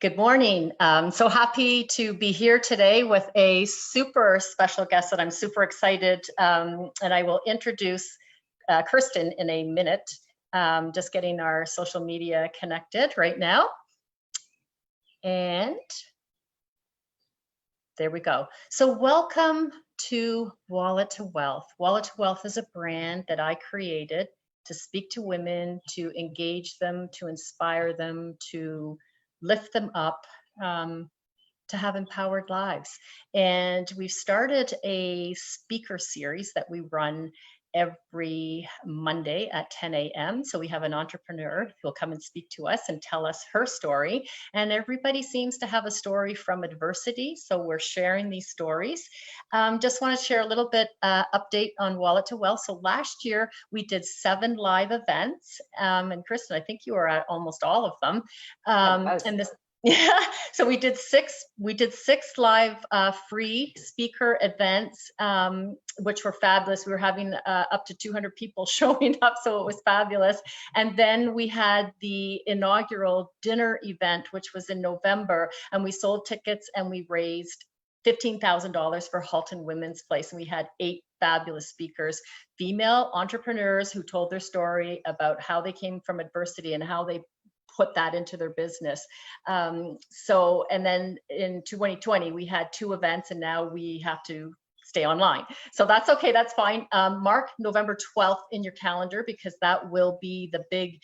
Good morning. So happy to be here today with a super special guest that I'm super excited, and I will introduce Kirsten in a minute. Just getting our social media connected right now. And there we go. So welcome to Wallet to Wealth. Wallet to Wealth is a brand that I created to speak to women, to engage them, to inspire them, to lift them up, to have empowered lives. And we've started a speaker series that we run every Monday at 10 a.m. So we have an entrepreneur who will come and speak to us and tell us her story. And everybody seems to have a story from adversity. So we're sharing these stories. Just want to share a little bit update on Wallet to Wealth. So last year we did 7 live events. And Kirsten, I think you were at almost all of them. And this Yeah, so we did six live free speaker events, which were fabulous. We were having up to 200 people showing up, so it was fabulous. And then we had the inaugural dinner event, which was in November, and we sold tickets and we raised $15,000 for Halton Women's Place. And we had 8 fabulous speakers, female entrepreneurs who told their story about how they came from adversity and how they put that into their business. And then in 2020, we had 2 events, and now we have to stay online. So that's okay, that's fine. Mark November 12th in your calendar, because that will be the big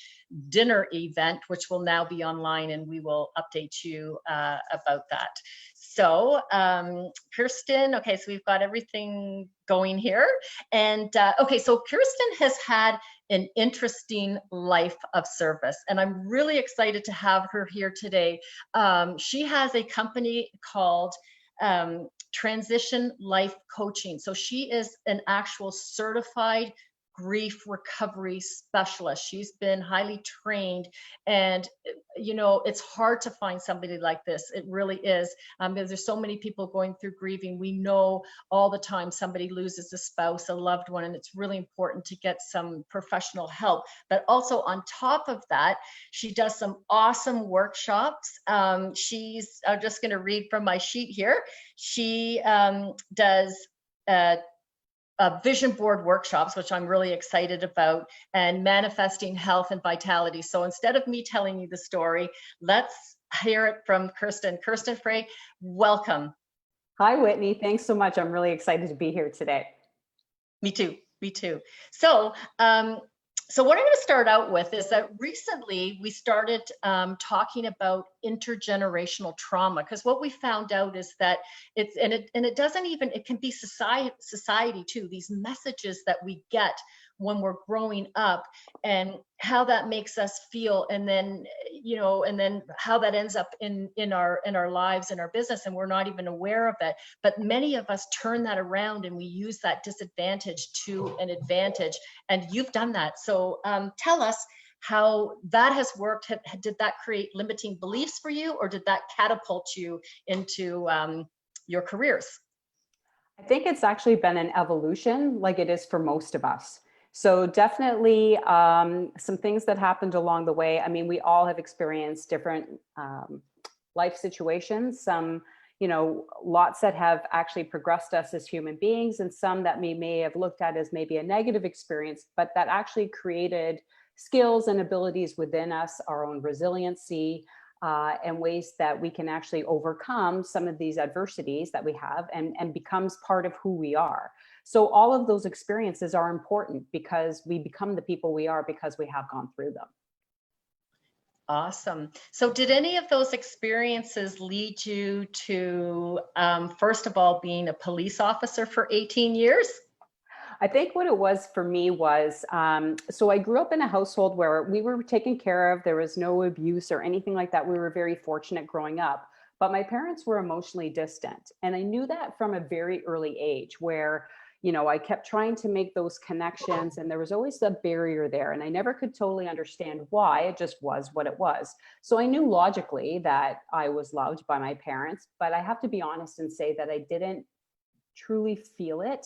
dinner event, which will now be online, and we will update you about that. So Kirsten, okay, so we've got everything going here. And okay, so Kirsten has had an interesting life of service, and I'm really excited to have her here today. She has a company called Transition Life Coaching. So she is an actual certified grief recovery specialist. She's been highly trained, and you know, it's hard to find somebody like this. It really is, because there's so many people going through grieving. We know all the time somebody loses a spouse, a loved one, and it's really important to get some professional help. But also on top of that, she does some awesome workshops. She's, I'm just going to read from my sheet here. She does vision board workshops, which I'm really excited about, and manifesting health and vitality. So instead of me telling you the story, let's hear it from Kirsten. Kirsten Frey, welcome. Hi, Whitney. Thanks so much. I'm really excited to be here today. Me too. Me too. So, so what I'm going to start out with is that recently we started talking about intergenerational trauma, because what we found out is that it doesn't even, it can be society too, these messages that we get when we're growing up and how that makes us feel, and then, you know, and then how that ends up in our lives, in our business, and we're not even aware of it. But many of us turn that around and we use that disadvantage to an advantage, and you've done that. So tell us how that has worked. Did that create limiting beliefs for you, or did that catapult you into your careers? I think it's actually been an evolution, like it is for most of us. So definitely some things that happened along the way. I mean, we all have experienced different life situations, some, you know, lots that have actually progressed us as human beings, and some that we may have looked at as maybe a negative experience, but that actually created skills and abilities within us, our own resiliency, and ways that we can actually overcome some of these adversities that we have, and becomes part of who we are. So all of those experiences are important, because we become the people we are because we have gone through them. Awesome. So did any of those experiences lead you to, first of all, being a police officer for 18 years? I think what it was for me was, so I grew up in a household where we were taken care of. There was no abuse or anything like that. We were very fortunate growing up, but my parents were emotionally distant. And I knew that from a very early age, where, you know, I kept trying to make those connections, and there was always a barrier there. And I never could totally understand why. It just was what it was. So I knew logically that I was loved by my parents, but I have to be honest and say that I didn't truly feel it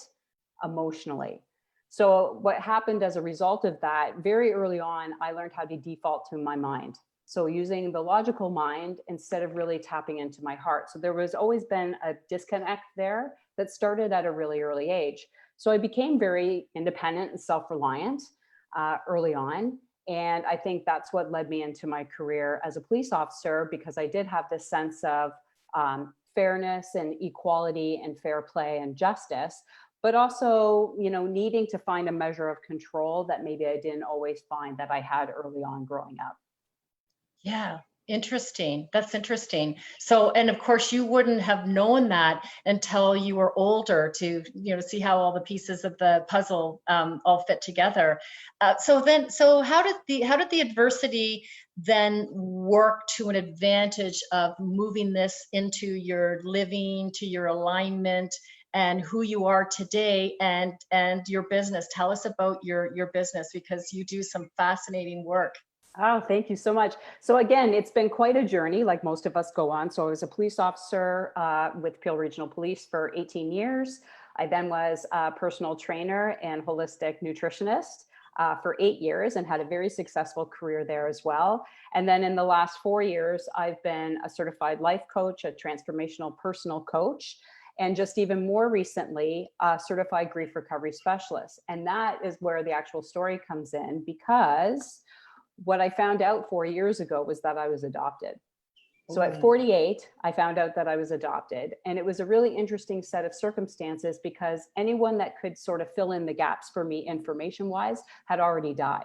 emotionally. So what happened as a result of that, very early on, I learned how to default to my mind. So using the logical mind instead of really tapping into my heart. So there was always been a disconnect there that started at a really early age. So I became very independent and self-reliant early on. And I think that's what led me into my career as a police officer, because I did have this sense of fairness and equality and fair play and justice, but also, you know, needing to find a measure of control that maybe I didn't always find that I had early on growing up. Yeah, interesting. That's interesting. So, and of course, you wouldn't have known that until you were older to, see how all the pieces of the puzzle all fit together. So how did the adversity then work to an advantage of moving this into your living, to your alignment, and who you are today, and your business? Tell us about your business, because you do some fascinating work. Oh, thank you so much. So again, it's been quite a journey, like most of us go on. So I was a police officer with Peel Regional Police for 18 years. I then was a personal trainer and holistic nutritionist for 8 years and had a very successful career there as well. And then in the last 4 years, I've been a certified life coach, a transformational personal coach, and just even more recently, a certified grief recovery specialist. And that is where the actual story comes in, because what I found out 4 years ago was that I was adopted. So at 48, I found out that I was adopted. And it was a really interesting set of circumstances, because anyone that could sort of fill in the gaps for me information wise had already died.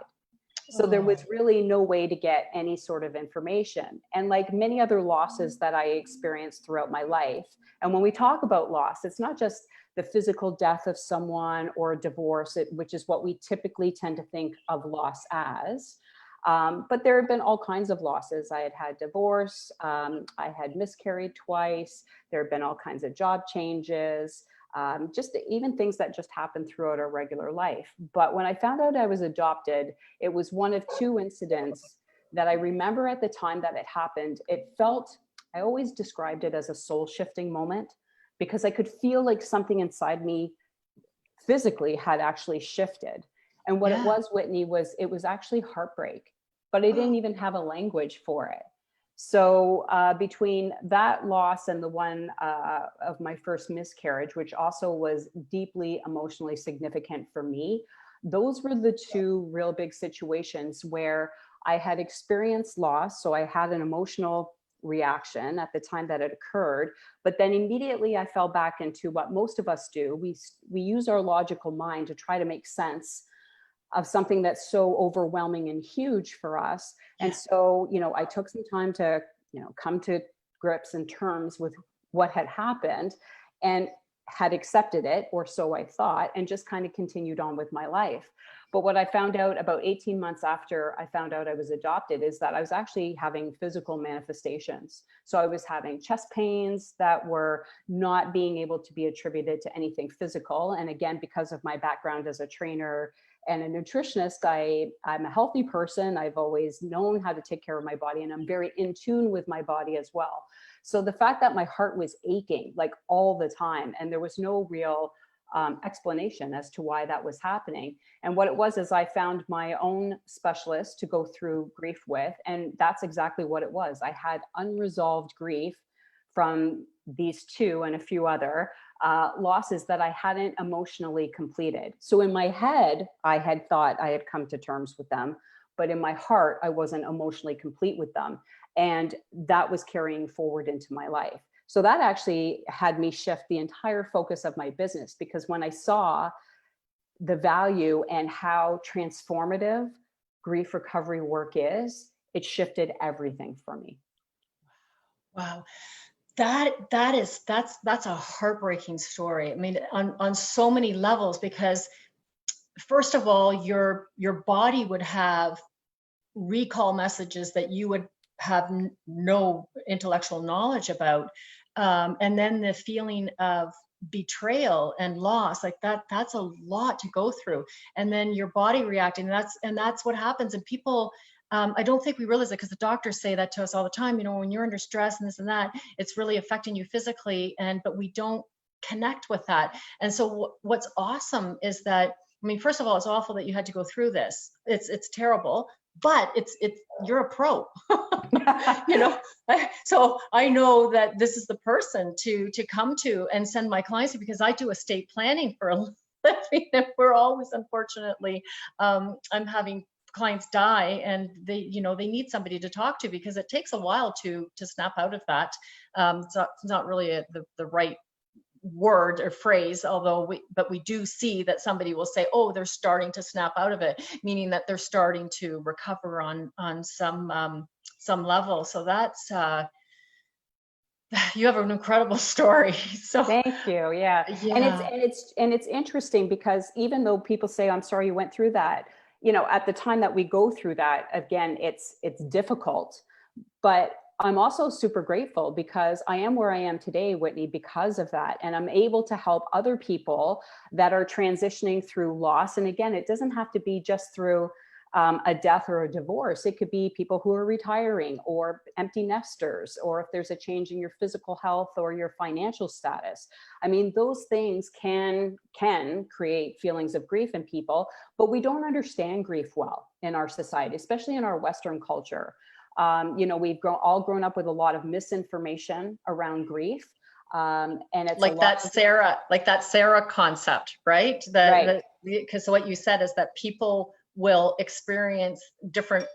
So there was really no way to get any sort of information. And like many other losses that I experienced throughout my life, and when we talk about loss, it's not just the physical death of someone or a divorce, which is what we typically tend to think of loss as. But there have been all kinds of losses. I had divorce, I had miscarried twice, there have been all kinds of job changes, just even things that just happen throughout our regular life. But when I found out I was adopted, it was one of two incidents that I remember at the time that it happened. It felt, I always described it as a soul shifting moment, because I could feel like something inside me physically had actually shifted. And what it Yeah. was, Whitney, was it was actually heartbreak, but I didn't even have a language for it. So between that loss and the one of my first miscarriage, which also was deeply emotionally significant for me, those were the two real big situations where I had experienced loss. So I had an emotional reaction at the time that it occurred, but then immediately I fell back into what most of us do. We use our logical mind to try to make sense of something that's so overwhelming and huge for us. And so, I took some time to, come to grips and terms with what had happened, and had accepted it, or so I thought, and just kind of continued on with my life. But what I found out about 18 months after I found out I was adopted is that I was actually having physical manifestations. So I was having chest pains that were not being able to be attributed to anything physical. And again, because of my background as a trainer and a nutritionist, I'm a healthy person. I've always known how to take care of my body, and I'm very in tune with my body as well. So the fact that my heart was aching like all the time, and there was no real explanation as to why that was happening. And what it was is I found my own specialist to go through grief with, and that's exactly what it was. I had unresolved grief from these two and a few other losses that I hadn't emotionally completed. So in my head, I had thought I had come to terms with them, but in my heart, I wasn't emotionally complete with them. And that was carrying forward into my life. So that actually had me shift the entire focus of my business, because when I saw the value and how transformative grief recovery work is, it shifted everything for me. Wow. That's a heartbreaking story. I mean, on so many levels, because first of all, your body would have recall messages that you would have no intellectual knowledge about. And then the feeling of betrayal and loss, like that's a lot to go through. And then your body reacting, and that's what happens. And people, I don't think we realize it, because the doctors say that to us all the time, when you're under stress and this and that, it's really affecting you physically, but we don't connect with that. And so what's awesome is that, I mean, first of all, it's awful that you had to go through this. It's terrible, but it's you're a pro. you know, so I know that this is the person to come to and send my clients to, because I do estate planning for a living, and we're always, unfortunately, I'm having clients die, and they, you know, they need somebody to talk to, because it takes a while to snap out of that. It's not really the right word or phrase, although but we do see that somebody will say, oh, they're starting to snap out of it, meaning that they're starting to recover on some level. So that's you have an incredible story. So Thank you. Yeah. yeah, And it's interesting because even though people say, I'm sorry you went through that, you know, at the time that we go through that, again, it's difficult. But I'm also super grateful because I am where I am today, Whitney, because of that. And I'm able to help other people that are transitioning through loss. And again, it doesn't have to be just through a death or a divorce. It could be people who are retiring, or empty nesters, or if there's a change in your physical health or your financial status. I mean, those things can create feelings of grief in people, but we don't understand grief well in our society, especially in our Western culture. You know, we've all grown up with a lot of misinformation around grief. And it's like that Sarah concept, right? Right. Because what you said is that people will experience different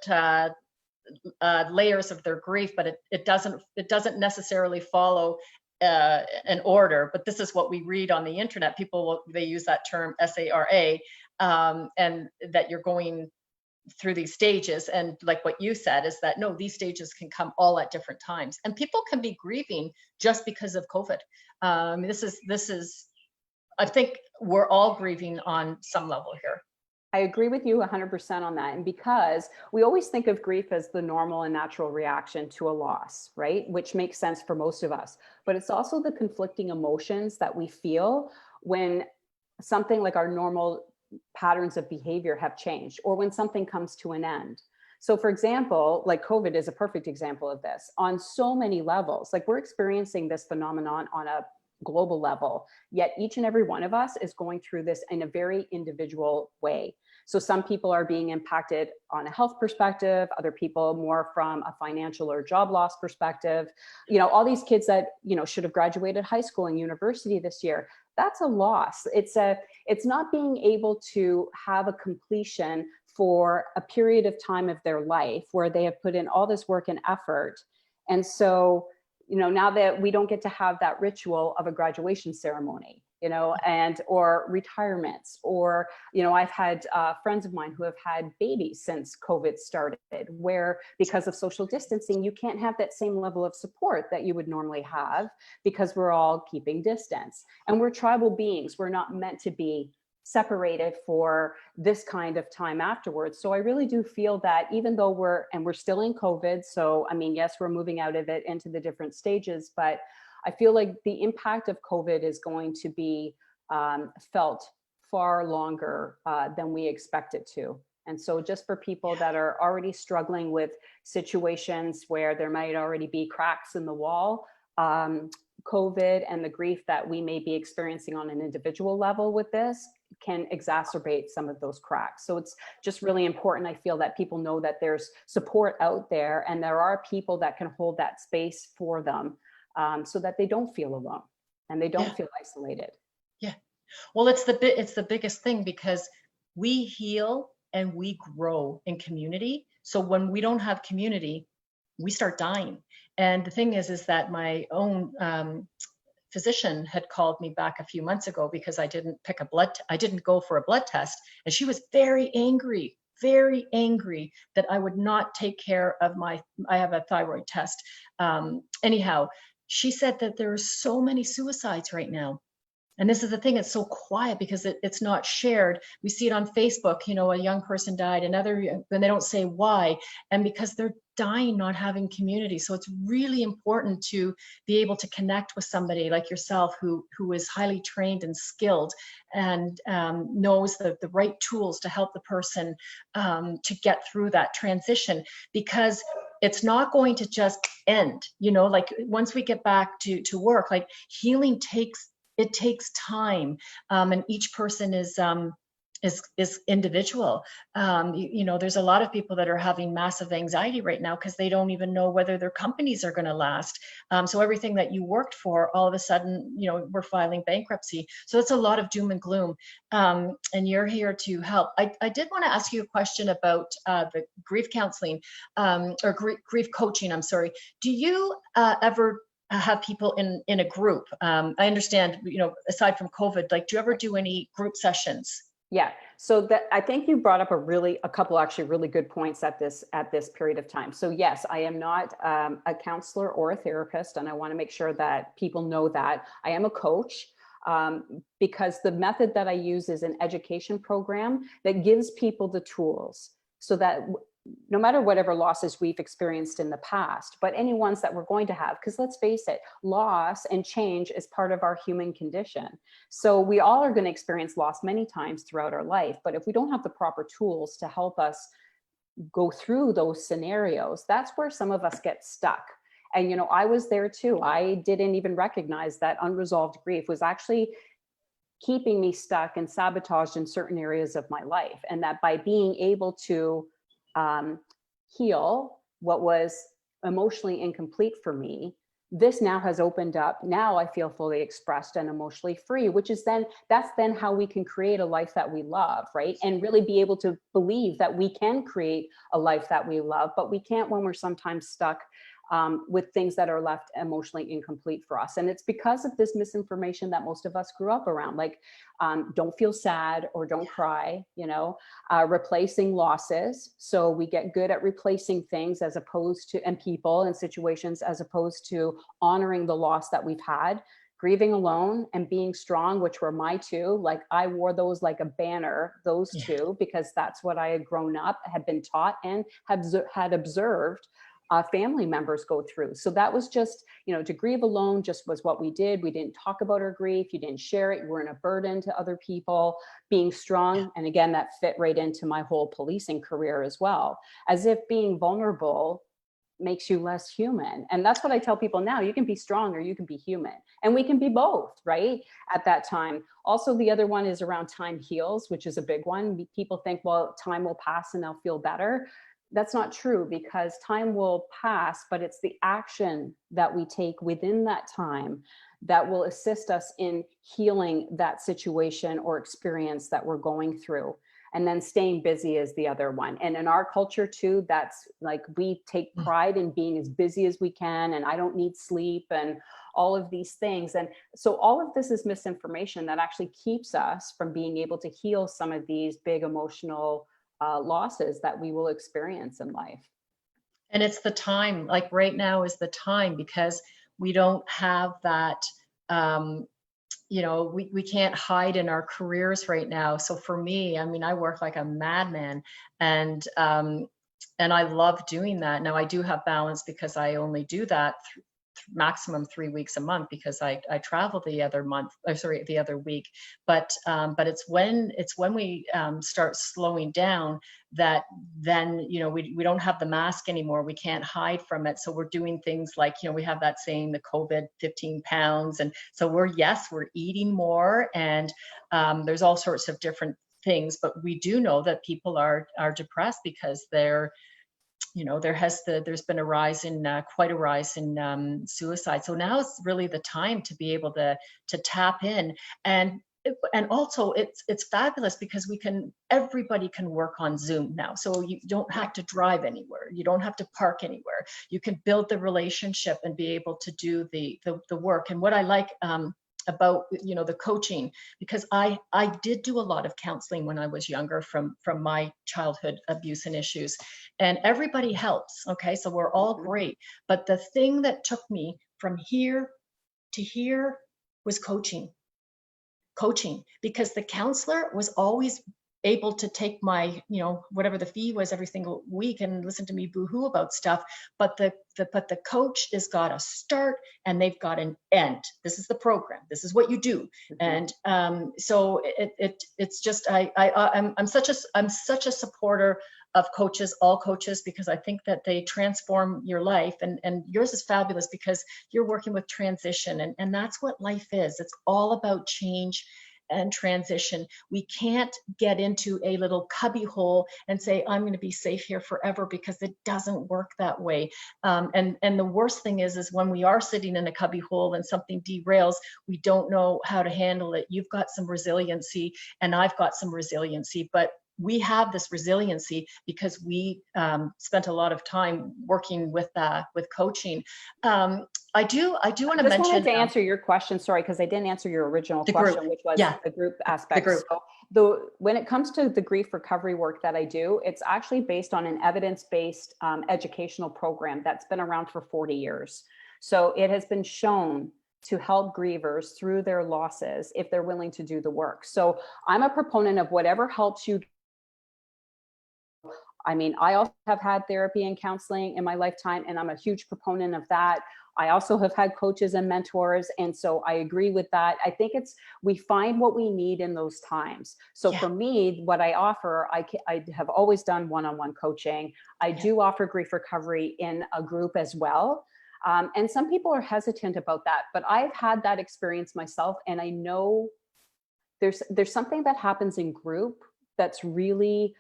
layers of their grief, but it doesn't necessarily follow an order. But this is what we read on the internet. They use that term SARA, and that you're going through these stages. And like what you said is that, no, these stages can come all at different times, and people can be grieving just because of COVID. This is, I think we're all grieving on some level here. I agree with you 100% on that. And because we always think of grief as the normal and natural reaction to a loss, right? Which makes sense for most of us, but it's also the conflicting emotions that we feel when something like our normal patterns of behavior have changed, or when something comes to an end. So for example, like COVID is a perfect example of this on so many levels. Like, we're experiencing this phenomenon on a global level, yet each and every one of us is going through this in a very individual way. So some people are being impacted on a health perspective, other people more from a financial or job loss perspective. You know, all these kids that, you know, should have graduated high school and university this year, that's a loss. It's not being able to have a completion for a period of time of their life where they have put in all this work and effort. And so, you know, now that we don't get to have that ritual of a graduation ceremony, you know, or retirements, or, you know, I've had friends of mine who have had babies since COVID started, where because of social distancing, you can't have that same level of support that you would normally have because we're all keeping distance. And we're tribal beings. We're not meant to be separated for this kind of time afterwards. So I really do feel that even though we're still in COVID, so I mean, yes, we're moving out of it into the different stages, but I feel like the impact of COVID is going to be felt far longer than we expect it to. And so just for people that are already struggling with situations where there might already be cracks in the wall, COVID and the grief that we may be experiencing on an individual level with this can exacerbate some of those cracks. So it's just really important, I feel, that people know that there's support out there, and there are people that can hold that space for them, so that they don't feel alone and they don't feel isolated. Yeah. Well, it's the biggest thing, because we heal and we grow in community. So when we don't have community, we start dying. And the thing is that my own physician had called me back a few months ago because I didn't go for a blood test. And she was very angry that I would not take care of I have a thyroid test. Anyhow, she said that there are so many suicides right now. And this is the thing, it's so quiet because it's not shared. We see it on Facebook, you know, a young person died, and they don't say why. And because they're dying not having community. So it's really important to be able to connect with somebody like yourself who is highly trained and skilled, and knows the right tools to help the person to get through that transition, because it's not going to just end, you know, like once we get back to work, like healing takes time, and each person is is individual. There's a lot of people that are having massive anxiety right now because they don't even know whether their companies are going to last. So everything that you worked for, all of a sudden, we're filing bankruptcy. So it's a lot of doom and gloom. And you're here to help. I did want to ask you a question about the grief counseling, or grief coaching, I'm sorry. Do you ever have people in a group? I understand, aside from COVID, like, do you ever do any group sessions? Yeah, so that I think you brought up a couple actually really good points at this period of time. So yes, I am not a counselor or a therapist, and I want to make sure that people know that I am a coach, because the method that I use is an education program that gives people the tools so that no matter whatever losses we've experienced in the past, but any ones that we're going to have, because let's face it, loss and change is part of our human condition. So we all are going to experience loss many times throughout our life, but if we don't have the proper tools to help us go through those scenarios, that's where some of us get stuck. And, I was there too. I didn't even recognize that unresolved grief was actually keeping me stuck and sabotaged in certain areas of my life. And that by being able to heal what was emotionally incomplete for me, this now has opened up. Now I feel fully expressed and emotionally free, which is that's then how we can create a life that we love, right? And really be able to believe that we can create a life that we love, but we can't when we're sometimes stuck with things that are left emotionally incomplete for us. And it's because of this misinformation that most of us grew up around, like don't feel sad or don't cry, replacing losses. So we get good at replacing things as opposed to, and people and situations, as opposed to honoring the loss that we've had. Grieving alone and being strong, which were my two. Like I wore those like a banner, those two, because that's what I had grown up, had been taught, and had observed family members go through. So that was just, to grieve alone just was what we did. We didn't talk about our grief. You didn't share it. You weren't a burden to other people. Being strong. And again, that fit right into my whole policing career as well, as if being vulnerable makes you less human. And that's what I tell people now. You can be strong or you can be human, and we can be both, right? At that time. Also, the other one is around time heals, which is a big one. People think, well, time will pass and they'll feel better. That's not true, because time will pass, but it's the action that we take within that time that will assist us in healing that situation or experience that we're going through. And then staying busy is the other one. And in our culture too, that's like, we take pride in being as busy as we can, and I don't need sleep and all of these things. And so all of this is misinformation that actually keeps us from being able to heal some of these big emotional losses that we will experience in life. And it's the time, like right now is the time, because we don't have that, we can't hide in our careers right now. So for me, I mean, I work like a madman, and I love doing that. Now I do have balance because I only do that maximum 3 weeks a month, because I travel the other week. But it's when we start slowing down that then, we don't have the mask anymore. We can't hide from it. So we're doing things like, we have that saying, the COVID 15 pounds. And so we're eating more, and there's all sorts of different things, but we do know that people are depressed because there's been quite a rise in suicide. So now it's really the time to be able to tap in, and also it's fabulous because everybody can work on Zoom now. So you don't have to drive anywhere. You don't have to park anywhere. You can build the relationship and be able to do the work. And what I like about the coaching, because I did do a lot of counseling when I was younger from my childhood abuse and issues, and everybody helps. Okay, so we're all great, but the thing that took me from here to here was coaching, because the counselor was always able to take my, whatever the fee was every single week and listen to me boo-hoo about stuff. But the coach has got a start and they've got an end. This is the program. This is what you do. And so it's just, I'm such a supporter of coaches, all coaches, because I think that they transform your life, and yours is fabulous because you're working with transition, and that's what life is. It's all about change. and transition. We can't get into a little cubby hole and say, I'm going to be safe here forever, because it doesn't work that way. And the worst thing is when we are sitting in a cubby hole and something derails, we don't know how to handle it. You've got some resiliency and I've got some resiliency, but we have this resiliency because we spent a lot of time working with coaching. I do want to mention. I just wanted to answer your question. Sorry, because I didn't answer your original question, group. which was the group aspect. The group. So when it comes to the grief recovery work that I do, it's actually based on an evidence-based educational program that's been around for 40 years. So it has been shown to help grievers through their losses if they're willing to do the work. So I'm a proponent of whatever helps you. I mean, I also have had therapy and counseling in my lifetime, and I'm a huge proponent of that. I also have had coaches and mentors. And so I agree with that. I think we find what we need in those times. So for me, what I offer, I have always done one-on-one coaching. I do offer grief recovery in a group as well. And some people are hesitant about that, but I've had that experience myself. And I know there's something that happens in group that's really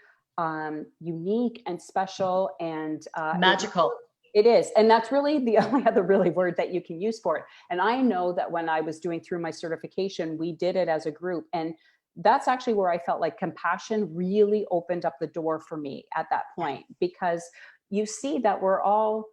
unique and special and magical. It is. And that's really the only other really word that you can use for it. And I know that when I was doing through my certification, we did it as a group. And that's actually where I felt like compassion really opened up the door for me at that point, because you see that we're all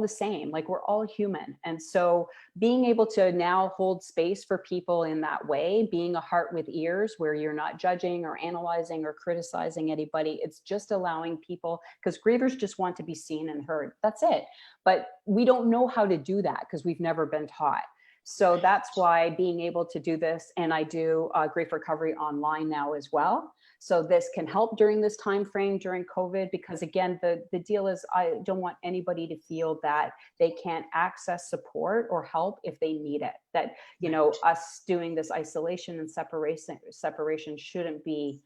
the same, like we're all human. And so being able to now hold space for people in that way, being a heart with ears where you're not judging or analyzing or criticizing anybody, it's just allowing people, because grievers just want to be seen and heard. That's it. But we don't know how to do that because we've never been taught. So that's why being able to do this, and I do grief recovery online now as well. So this can help during this time frame during COVID, because again, the deal is I don't want anybody to feel that they can't access support or help if they need it. That, you know, us doing this isolation and separation shouldn't be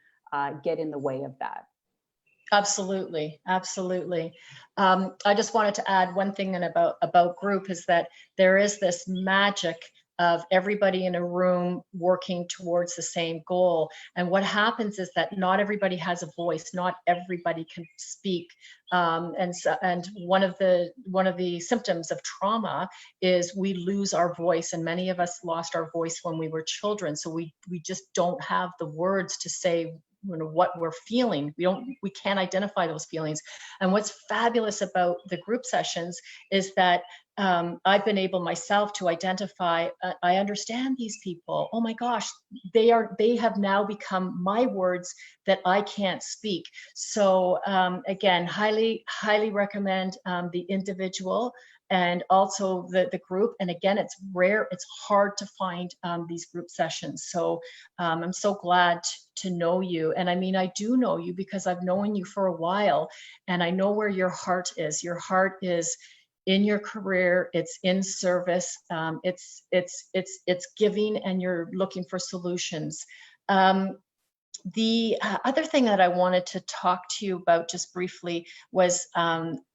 get in the way of that. Absolutely. Absolutely. I just wanted to add one thing about group is that there is this magic of everybody in a room working towards the same goal. And what happens is that not everybody has a voice, not everybody can speak. And one of the symptoms of trauma is we lose our voice, and many of us lost our voice when we were children. So we just don't have the words to say, you know, what we're feeling. We can't identify those feelings. And what's fabulous about the group sessions is that I've been able myself to identify, I understand these people. Oh my gosh, they have now become my words that I can't speak. So again, highly recommend the individual and also the group. And again, it's rare, it's hard to find these group sessions. So I'm so glad to know you. And I mean, I do know you because I've known you for a while, and I know where your heart is. Your heart is in your career, it's in service, it's giving, and you're looking for solutions. The other thing that I wanted to talk to you about just briefly was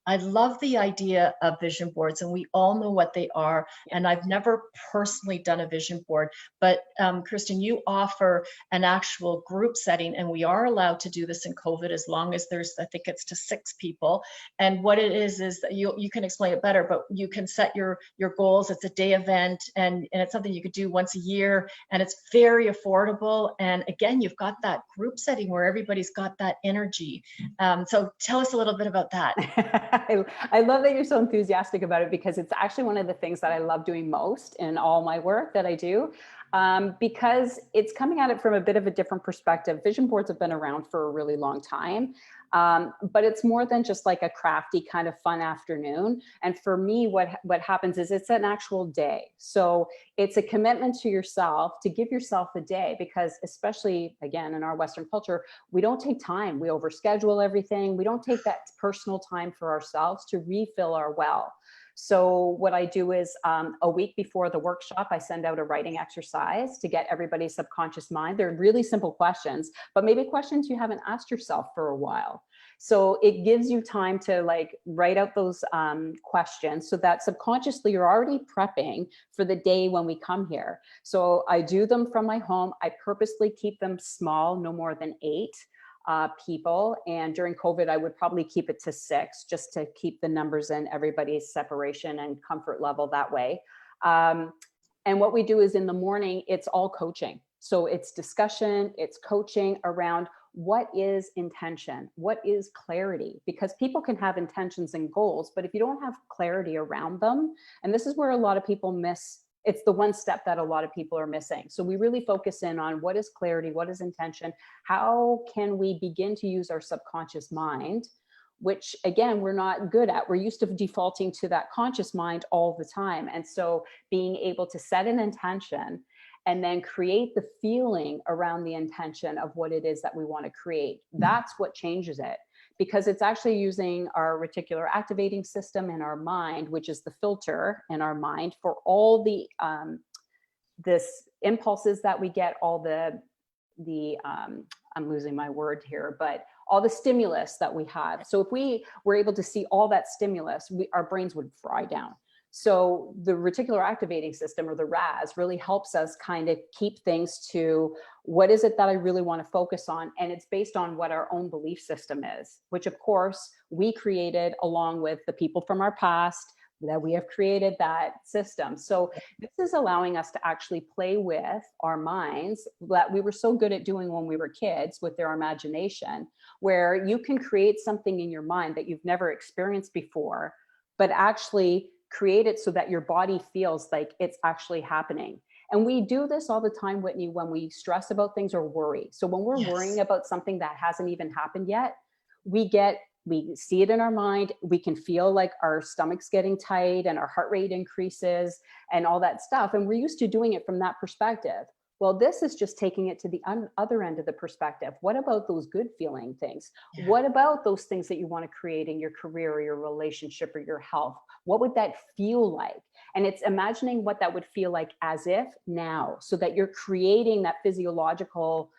I love the idea of vision boards, and we all know what they are. And I've never personally done a vision board, but Kirsten, you offer an actual group setting, and we are allowed to do this in COVID as long as there's, I think it's to 6 people. And what it is that you can explain it better, but you can set your goals. It's a day event, and it's something you could do once a year, and it's very affordable. And again, you've got that group setting where everybody's got that energy. So tell us a little bit about that. I love that you're so enthusiastic about it, because it's actually one of the things that I love doing most in all my work that I do, because it's coming at it from a bit of a different perspective. Vision boards have been around for a really long time, but it's more than just like a crafty kind of fun afternoon. And for me, what happens is it's an actual day. So it's a commitment to yourself to give yourself a day, because especially again, in our Western culture, we don't take time. We overschedule everything. We don't take that personal time for ourselves to refill our well. So what I do is a week before the workshop, I send out a writing exercise to get everybody's subconscious mind. They're really simple questions, but maybe questions you haven't asked yourself for a while. So it gives you time to like write out those questions so that subconsciously you're already prepping for the day when we come here. So I do them from my home. I purposely keep them small, no more than 8 people. And during COVID, I would probably keep it to 6 just to keep the numbers and everybody's separation and comfort level that way. And what we do is in the morning, it's all coaching. So it's discussion, it's coaching around what is intention, what is clarity, because people can have intentions and goals, but if you don't have clarity around them, and this is where a lot of people miss, it's the one step that a lot of people are missing. So we really focus in on what is clarity, what is intention, how can we begin to use our subconscious mind, which again, we're not good at. We're used to defaulting to that conscious mind all the time. And so being able to set an intention and then create the feeling around the intention of what it is that we want to create, that's what changes it. Because it's actually using our reticular activating system in our mind, which is the filter in our mind for all the this impulses that we get, all the I'm losing my word here, but all the stimulus that we have. So if we were able to see all that stimulus, our brains would fry down. So the reticular activating system, or the RAS, really helps us kind of keep things to what is it that I really want to focus on? And it's based on what our own belief system is, which of course we created along with the people from our past, that we have created that system. So this is allowing us to actually play with our minds that we were so good at doing when we were kids with their imagination, where you can create something in your mind that you've never experienced before, but actually create it so that your body feels like it's actually happening. And we do this all the time, Whitney, when we stress about things or worry. So when we're worrying about something that hasn't even happened yet, we see it in our mind. We can feel like our stomach's getting tight and our heart rate increases and all that stuff. And we're used to doing it from that perspective. Well, this is just taking it to the other end of the perspective. What about those good feeling things? Yeah. What about those things that you want to create in your career or your relationship or your health? What would that feel like? And it's imagining what that would feel like as if now, so that you're creating that physiological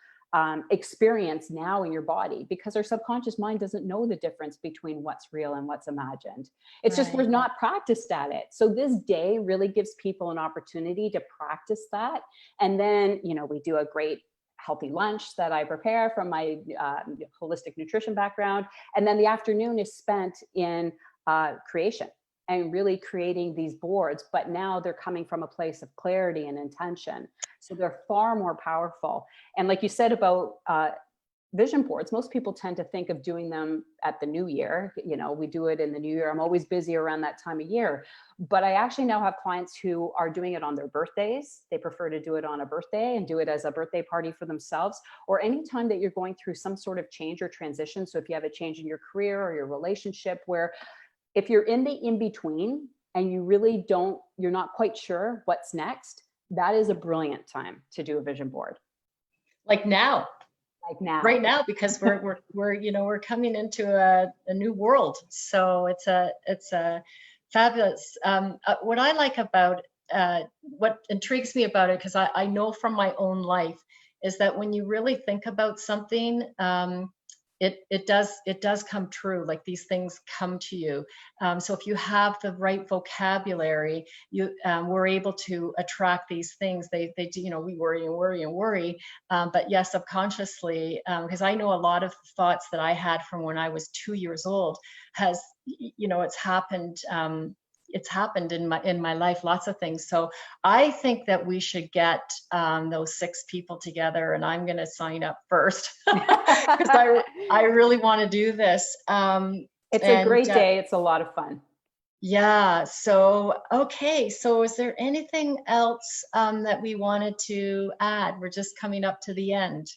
experience now in your body, because our subconscious mind doesn't know the difference between what's real and what's imagined. It's just we're not practiced at it. So this day really gives people an opportunity to practice that. And then, you know, we do a great healthy lunch that I prepare from my holistic nutrition background. And then the afternoon is spent in creation and really creating these boards, but now they're coming from a place of clarity and intention. So they're far more powerful. And like you said about vision boards, most people tend to think of doing them at the new year. You know, we do it in the new year. I'm always busy around that time of year. But I actually now have clients who are doing it on their birthdays. They prefer to do it on a birthday and do it as a birthday party for themselves, or anytime that you're going through some sort of change or transition. So if you have a change in your career or your relationship, where if you're in the in-between and you really you're not quite sure what's next, that is a brilliant time to do a vision board. Like now. Like now. Right now, because we're coming into a new world. So it's a fabulous. What I like about what intrigues me about it, because I know from my own life, is that when you really think about something, it does come true. Like these things come to you. So if you have the right vocabulary, we're able to attract these things. They do, we worry and worry and worry. But yes, subconsciously, because I know a lot of thoughts that I had from when I was 2 years old it's happened. It's happened in my life, lots of things. So I think that we should get those 6 people together, and I'm going to sign up first because I really want to do this. It's a great day. It's a lot of fun. Yeah. So, okay. So is there anything else that we wanted to add? We're just coming up to the end.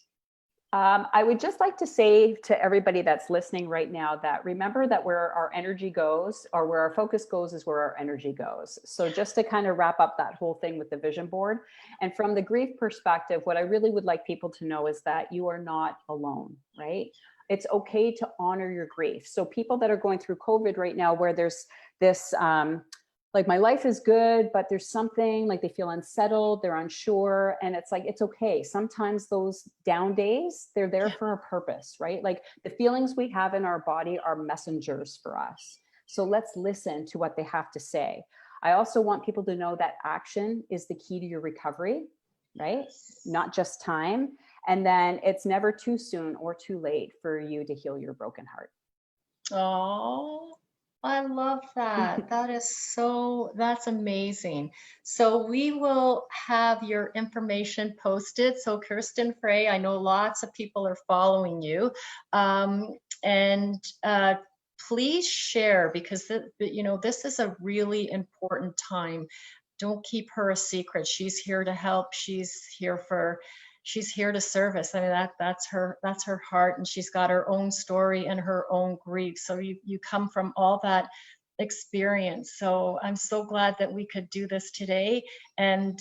I would just like to say to everybody that's listening right now that remember that where our energy goes, or where our focus goes, is where our energy goes. So just to kind of wrap up that whole thing with the vision board, and from the grief perspective, what I really would like people to know is that you are not alone, right? It's okay to honor your grief. So people that are going through COVID right now, where there's this like my life is good, but there's something, like they feel unsettled, they're unsure. And it's like, it's okay. Sometimes those down days, they're there for a purpose, right? Like the feelings we have in our body are messengers for us. So let's listen to what they have to say. I also want people to know that action is the key to your recovery, right? Not just time. And then it's never too soon or too late for you to heal your broken heart. Oh, I love that. That's amazing. So we will have your information posted. So Kirsten Frey, I know lots of people are following you. And please share, because this is a really important time. Don't keep her a secret. She's here to help. She's here to service. I mean, that's her heart, and she's got her own story and her own grief. So you come from all that experience. So I'm so glad that we could do this today. And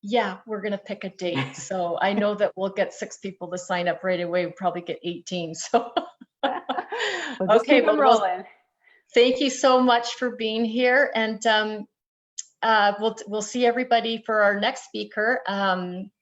yeah, we're going to pick a date. So I know that we'll get 6 people to sign up right away. We'll probably get 18. So okay, well, thank you so much for being here. And we'll see everybody for our next speaker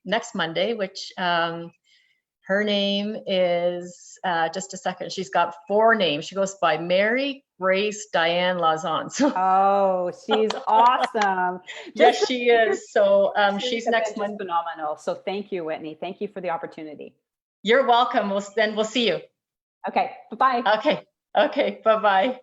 next Monday, which her name is, just a second, she's got 4 names. She goes by Mary Grace Diane Lazan. So, oh, she's awesome. Yes, she is. So she's next Monday. Phenomenal. So thank you, Whitney. Thank you for the opportunity. You're welcome. We'll see you. Okay, bye-bye. Okay, bye-bye.